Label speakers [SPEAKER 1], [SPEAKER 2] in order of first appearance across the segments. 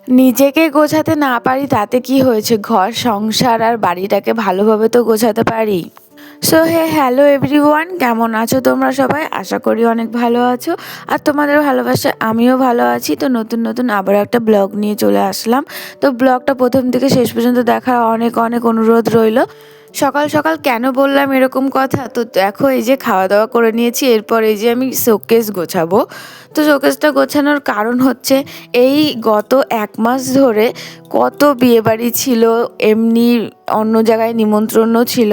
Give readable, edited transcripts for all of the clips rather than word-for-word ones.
[SPEAKER 1] নিজেকে গোছাতে না পারি তাতে কি হয়েছে, ঘর সংসার আর বাড়িটাকে ভালোভাবে তো গোছাতে পারি। সো হ্যালো এভরিওয়ান, কেমন আছো তোমরা সবাই? আশা করি অনেক ভালো আছো, আর তোমাদের ভালোবাসায় আমিও ভালো আছি। তো নতুন নতুন আবার একটা ব্লগ নিয়ে চলে আসলাম। তো ব্লগটা প্রথম থেকে শেষ পর্যন্ত দেখার অনেক অনেক অনুরোধ রইল। সকাল সকাল কেন বললাম এরকম কথা, তো দেখো এই যে খাওয়া দাওয়া করে নিয়েছি, এরপর এই যে আমি শোকেস গোছাবো। তো শোকেসটা গোছানোর কারণ হচ্ছে, এই গত 1 মাস ধরে কত বিয়েবাড়ি ছিল, এমনি অন্য জায়গায় নিমন্ত্রণও ছিল।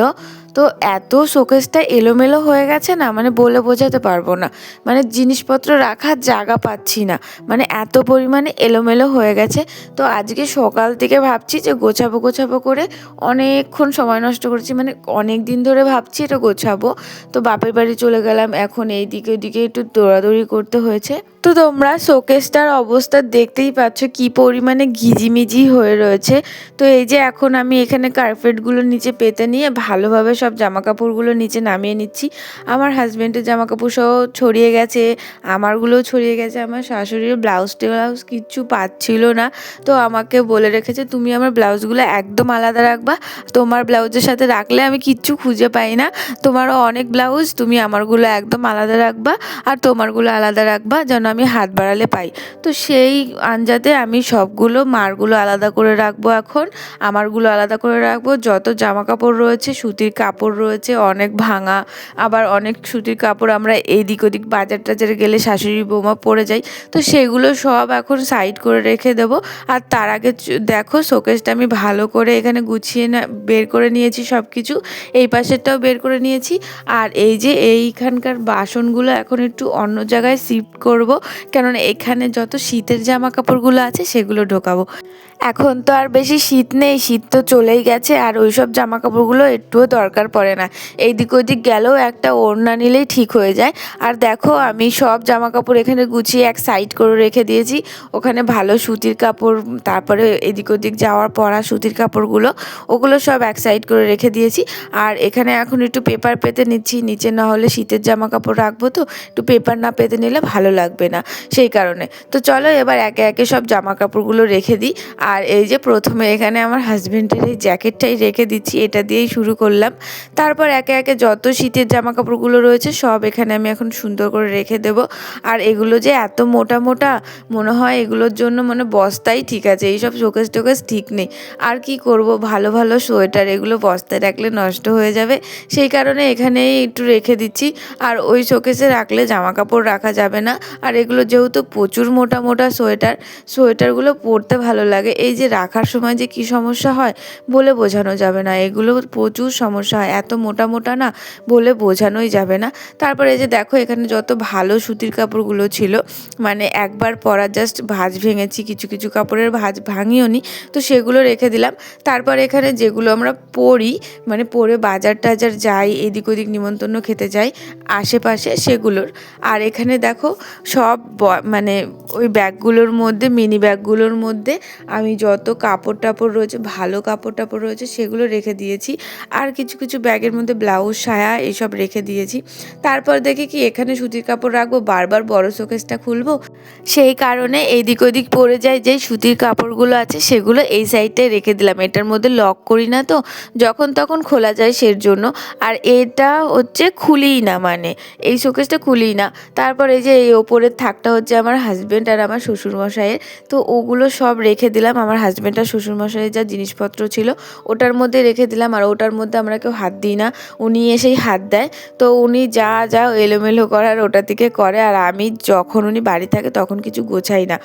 [SPEAKER 1] তো এত শোকেসটা এলোমেলো হয়ে গেছে না, মানে বলে বোঝাতে পারবো না। মানে জিনিসপত্র রাখার জায়গা পাচ্ছি না, মানে এত পরিমাণে এলোমেলো হয়ে গেছে। তো আজকে সকাল থেকে ভাবছি যে গোছাবো গোছাবো করে অনেকক্ষণ সময় নষ্ট করছি, মানে অনেক দিন ধরে ভাবছি এটা গোছাবো। তো বাপের বাড়ি চলে গেলাম, এখন এই দিকে ওইদিকে একটু দৌড়াদৌড়ি করতে হয়েছে। তো তোমরা শোকেসটার অবস্থা দেখতেই পাচ্ছ কি পরিমাণে ঘিজিমিজি হয়ে রয়েছে। তো এই যে এখন আমি এখানে কার্পেটগুলো নিচে পেতে নিয়ে ভালোভাবে সব জামাকাপড়গুলো নিচে নামিয়ে নিচ্ছি। আমার হাজব্যান্ডের জামাকাপড় সহ ছড়িয়ে গেছে, আমারগুলোও ছড়িয়ে গেছে। আমার শাশুড়ির ব্লাউজ কিচ্ছু পাচ্ছিল না, তো আমাকে বলে রেখেছে তুমি আমার ব্লাউজগুলো একদম আলাদা রাখবা, তোমার ব্লাউজের সাথে রাখলে আমি কিচ্ছু খুঁজে পাই না। তোমারও অনেক ব্লাউজ, তুমি আমারগুলো একদম আলাদা রাখবা আর তোমারগুলো আলাদা রাখবা, যেন আমি হাত বাড়ালে পাই। তো সেই আঞ্জাতে আমি সবগুলো মারগুলো আলাদা করে রাখবো, এখন আমারগুলো আলাদা করে রাখবো। যত জামা কাপড় রয়েছে, সুতির কাপড় রয়েছে অনেক ভাঙা, আবার অনেক সুতির কাপড় আমরা এদিক ওদিক বাজার টাজারে গেলে শাশুড়ি বৌমা পরে যাই, তো সেগুলো সব এখন সাইড করে রেখে দেবো। আর তার আগে দেখো শোকেসটা আমি ভালো করে এখানে গুছিয়ে বের করে নিয়েছি সব কিছু, এই পাশেরটাও বের করে নিয়েছি। আর এই যে এইখানকার বাসনগুলো এখন একটু অন্য জায়গায় শিফট করব, কেননা এখানে যত শীতের জামা কাপড়গুলো আছে সেগুলো ঢোকাবো। এখন তো আর বেশি শীত নেই, শীত তো চলেই গেছে, আর ওই সব জামা কাপড়গুলো একটুও দরকার পড়ে না। এইদিক ওইদিক গেলেও একটা ওড়না নিলেই ঠিক হয়ে যায়। আর দেখো আমি সব জামা কাপড় এখানে গুছিয়ে এক সাইড করে রেখে দিয়েছি। ওখানে ভালো সুতির কাপড়, তারপরে এদিক ওদিক যাওয়ার পরা সুতির কাপড়গুলো, ওগুলো সব এক সাইড করে রেখে দিয়েছি। আর এখানে এখন একটু পেপার পেতে নিচ্ছি, নিচে না হলে শীতের জামা কাপড় রাখবো, তো একটু পেপার না পেতে নিলে ভালো লাগবে না, সেই কারণে। তো চলো এবার একে একে সব জামা কাপড়গুলো রেখে দিই। আর এই যে প্রথমে এখানে আমার হাজব্যান্ডের এই জ্যাকেটটাই রেখে দিচ্ছি, এটা দিয়েই শুরু করলাম। তারপর একে একে যত শীতের জামা কাপড়গুলো রয়েছে সব এখানে আমি এখন সুন্দর করে রেখে দেব। আর এগুলো যে এত মোটা মোটা, মনে হয় এগুলোর জন্য মানে বস্তাই ঠিক আছে, এইসব শোকেস টোকেস ঠিক নেই। আর কি করব, ভালো ভালো সোয়েটার এগুলো বস্তায় রাখলে নষ্ট হয়ে যাবে, সেই কারণে এখানেই একটু রেখে দিচ্ছি। আর ওই শোকেসে রাখলে জামা কাপড় রাখা যাবে না। আর এগুলো যেহেতু প্রচুর মোটা মোটা সোয়েটারগুলো পরতে ভালো লাগে, এই যে রাখার সময় যে কি সমস্যা হয় বলে বোঝানো যাবে না, এগুলো প্রচুর সমস্যা হয়, এত মোটা মোটা না, বলে বোঝানোই যাবে না। তারপরে এই যে দেখো এখানে যত ভালো সুতির কাপড়গুলো ছিল, মানে একবার পরা জাস্ট ভাঁজ ভেঙেছি, কিছু কিছু কাপড়ের ভাঁজ ভাঙিও নি, তো সেগুলো রেখে দিলাম। তারপর এখানে যেগুলো আমরা পরি, মানে পরে বাজার টাজার যাই, এদিক ওদিক নিমন্ত্রণ খেতে যাই আশেপাশে সেগুলোর। আর এখানে দেখো সব মানে ওই ব্যাগগুলোর মধ্যে, মিনি ব্যাগগুলোর মধ্যে আমি যত কাপড় টাপড় রয়েছে, ভালো কাপড় টাপড় রয়েছে সেগুলো রেখে দিয়েছি। আর কিছু কিছু ব্যাগের মধ্যে ব্লাউজ, সায়া এইসব রেখে দিয়েছি। তারপর দেখি কি এখানে সুতির কাপড় রাখবো, বারবার বড় শোকেসটা খুলবো, সেই কারণে এদিক ওদিক পড়ে যায়, যেই সুতির কাপড়গুলো আছে সেগুলো এই সাইডটায় রেখে দিলাম। এটার মধ্যে লক করি না, তো যখন তখন খোলা যায় সের জন্য। আর এটা হচ্ছে খুলিই না, মানে এই শোকেসটা খুলিই না। তারপর এই যে এই ওপরের থাকটা হচ্ছে আমার হাজব্যান্ড আর আমার শ্বশুরমশাইয়ের, তো ওগুলো সব রেখে দিলাম। আমার হাজব্যান্ড আর শ্বশুরমশাইয়ের যা জিনিসপত্র ছিল ওটার মধ্যে রেখে দিলাম, আর ওটার মধ্যে আমরা কেউ হাত দিই না, উনি এসেই হাত দেয়। তো উনি যা যা এলোমেলো করার ওটা থেকে করে, আর আমি যখন উনি বাড়ি থাকে তখন কিছু গোছাই না,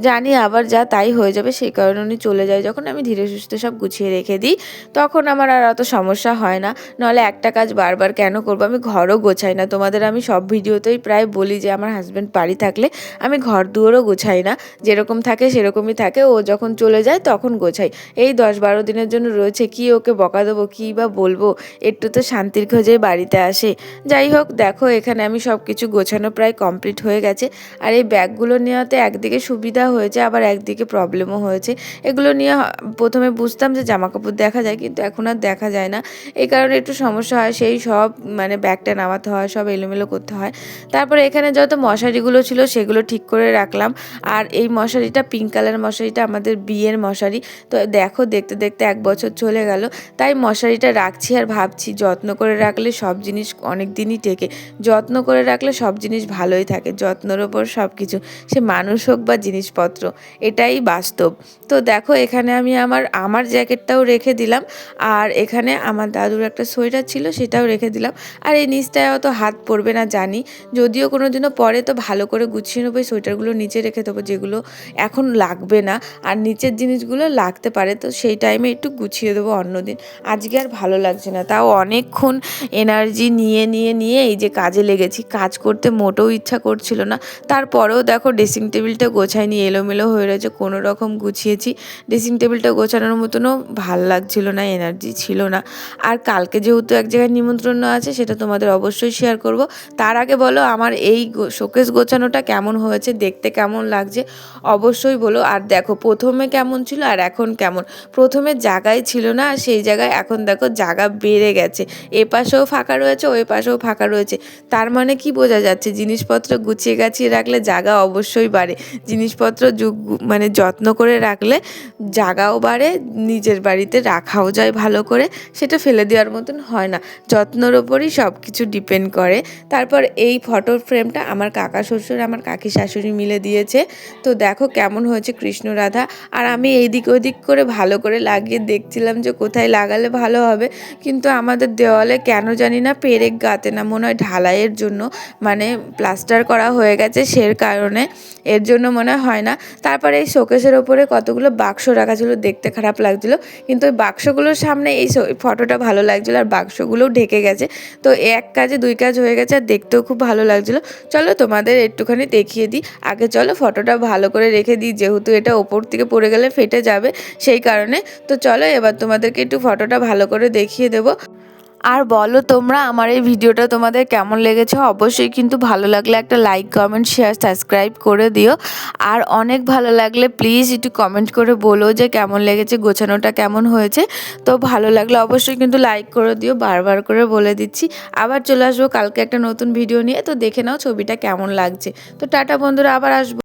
[SPEAKER 1] জানি আবার যা তাই হয়ে যাবে, সেই কারণে উনি চলে যায় যখন, আমি ধীরে সুস্থে সব গুছিয়ে রেখে দিই, তখন আমার আর অত সমস্যা হয় না। নাহলে একটা কাজ বারবার কেন করবো, আমি ঘরও গোছাই না, তোমাদের আমি সব ভিডিওতেই প্রায় বলি যে আমার হাজব্যান্ড বাড়ি থাকলে আমি ঘর দুয়ারও গোছাই না, যেরকম থাকে সেরকমই থাকে, ও যখন চলে যায় তখন গোছাই। এই 10-12 দিনের জন্য রয়েছে, কি ওকে বকা দেবো, কী বা বলবো, একটু তো শান্তির খোঁজেই বাড়িতে আসে। যাই হোক, দেখো এখানে আমি সব কিছু গোছানো প্রায় কমপ্লিট হয়ে গেছে। আর এই ব্যাগগুলো নেওয়াতে একদিকে সুবিধা হয়েছে, আবার একদিকে প্রবলেমও হয়েছে। এগুলো নিয়ে প্রথমে বুঝতাম যে জামাকাপড় দেখা যায়, কিন্তু এখন আর দেখা যায় না। এই কারণে একটু সমস্যা হয়, সেই সব মানে ব্যাগটা নামাতে হয়, সব এলোমেলো করতে হয়। তারপরে এখানে যত মশারিগুলো ছিল সেগুলো ঠিক করে রাখলাম। আর এই মশারিটা পিঙ্ক কালার মশারিটা আমাদের বিয়ের মশারি। তো দেখো দেখতে দেখতে 1 বছর চলে গেল, তাই মশারিটা রাখছি আর ভাবছি যত্ন করে রাখলে সব জিনিস অনেক দিনই টেকে। যত্ন করে রাখলে সব জিনিস ভালোই থাকে, যত্নের ওপর সব কিছু, সে মানুষ হোক বা জিনিসপত্র, এটাই বাস্তব। তো দেখো এখানে আমি আমার জ্যাকেটটাও রেখে দিলাম, আর এখানে আমার দাদুর একটা সোয়েটার ছিল সেটাও রেখে দিলাম। আর এই নিচটায় অত হাত পড়বে না জানি, যদিও কোনো দিনও পরে তো ভালো করে গুছিয়ে নেবো। এই সোয়েটারগুলো নিচে রেখে দেবো, যেগুলো এখন লাগবে না, আর নিচের জিনিসগুলো লাগতে পারে, তো সেই টাইমে একটু গুছিয়ে দেবো অন্যদিন। আজকে আর ভালো লাগছে না, তাও অনেকক্ষণ এনার্জি নিয়ে এই যে কাজে লেগেছি। কাজ করতে মোটেও ইচ্ছা করছিল না, তারপরেও দেখো ড্রেসিং টেবিলটা গোছাইনি, এলোমেলো হয়ে রয়েছে, কোনো রকম গুছিয়েছি। ড্রেসিং টেবিলটা গোছানোর মতনও ভাল লাগছিল না, এনার্জি ছিল না। আর কালকে যেহেতু এক জায়গায় নিমন্ত্রণ আছে, সেটা তোমাদের অবশ্যই শেয়ার করব। তার আগে বলো আমার এই শোকেস গোছানোটা কেমন হয়েছে, দেখতে কেমন লাগছে অবশ্যই বলো। আর দেখো প্রথমে কেমন ছিল আর এখন কেমন। প্রথমে জায়গায় ছিল না, আর সেই জায়গায় এখন দেখো জায়গা বেড়ে গেছে, এ পাশেও ফাঁকা রয়েছে, ওই পাশেও ফাঁকা রয়েছে। তার মানে কি বোঝা যাচ্ছে, জিনিসপত্র গুছিয়ে গাছিয়ে রাখলে জায়গা অবশ্যই বাড়ে। জিনিসপত্র মানে যত্ন করে রাখলে জায়গাও বাড়ে, নিজের বাড়িতে রাখাও যায় ভালো করে, সেটা ফেলে দেওয়ার মতন হয় না। যত্নর ওপরই সব কিছু ডিপেন্ড করে। তারপর এই ফটোর ফ্রেমটা আমার কাকা শ্বশুর আমার কাকি শাশুড়ি মিলে দিয়েছে। তো দেখো কেমন হয়েছে কৃষ্ণ রাধা। আর আমি এইদিক ওদিক করে ভালো করে লাগিয়ে দেখছিলাম যে কোথায় লাগালে ভালো হবে, কিন্তু আমাদের দেওয়ালে কেন জানি না পেরেক গাঁথে না, মনে হয় ঢালাইয়ের জন্য, মানে প্লাস্টার করা হয়ে গেছে সের কারণে, এর জন্য মনে হয় না। তারপরে এই শোকেসের ওপরে কতগুলো বাক্স রাখা ছিল, দেখতে খারাপ লাগছিলো, কিন্তু ওই বাক্সগুলোর সামনে এই ফটোটা ভালো লাগছিলো, আর বাক্সগুলোও ঢেকে গেছে। তো এক কাজে দুই কাজ হয়ে গেছে, আর দেখতেও খুব ভালো লাগছিলো। চলো তোমাদের একটুখানি দেখিয়ে দিই। আগে চলো ফটোটা ভালো করে রেখে দিই, যেহেতু এটা ওপর থেকে পড়ে গেলে ফেটে যাবে, সেই কারণে। তো চলো এবার তোমাদেরকে একটু ফটোটা ভালো করে দেখিয়ে দেবো। আর বলো তোমরা আমার এই ভিডিওটা তোমাদের কেমন লেগেছে। অবশ্যই কিন্তু ভালো লাগলে একটা লাইক কমেন্ট শেয়ার সাবস্ক্রাইব করে দিও। আর অনেক ভালো লাগলে প্লিজ একটু কমেন্ট করে বলো যে কেমন লেগেছে, গোছানোটা কেমন হয়েছে। তো ভালো লাগলে অবশ্যই কিন্তু লাইক করে দিও, বারবার করে বলে দিচ্ছি। আবার চলে আসবো কালকে একটা নতুন ভিডিও নিয়ে, তো দেখে নাও ছবিটা কেমন লাগছে। তো টাটা বন্ধুরা, আবার আসবো।